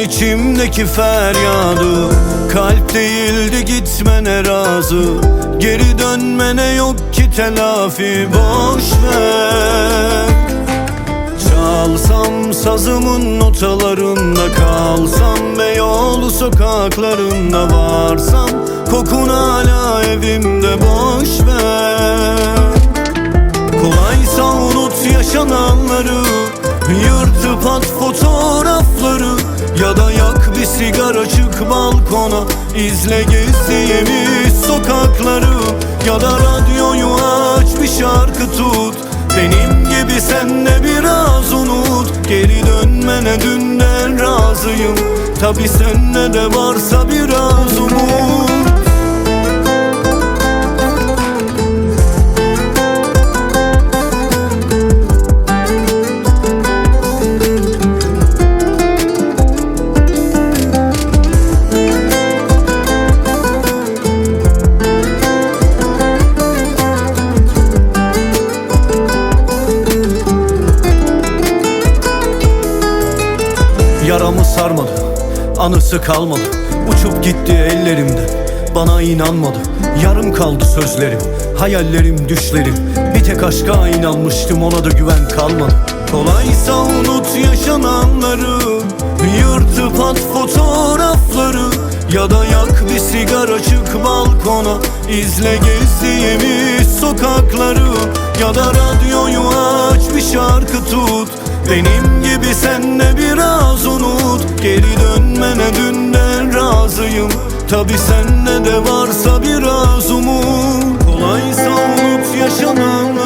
içimdeki feryadı. Kalp değildi gitmene razı, geri dönmene yok ki telafi. Boş ver. Çalsam sazımın notalarında, kalsam Beyoğlu sokaklarında, varsam kokun hala evimde. Boş ver. Kolaysa unut yaşananları, yırtıp at fotoğrafları, ya da yak bir sigara, çık balkona, izle gezdiğimiz sokakları. Ya da radyoyu aç, bir şarkı tut, benim gibi sen de biraz unut. Geri dönmene dünden razıyım, tabi sende de varsa biraz umut. Yaramı sarmadı, anısı kalmadı, uçup gitti ellerimden, bana inanmadı. Yarım kaldı sözlerim, hayallerim, düşlerim. Bir tek aşka inanmıştım, ona da güven kalmadı. Kolaysa unut yaşananları, yırtıp at fotoğrafları, ya da yak bir sigara, çık balkona, izle gezdiğimiz sokakları. Ya da radyoyu aç, bir şarkı tut, benim gibi sen de biraz unut. Geri dönmene dünden razıyım, tabi sende de varsa biraz umut. Kolaysa unut yaşanan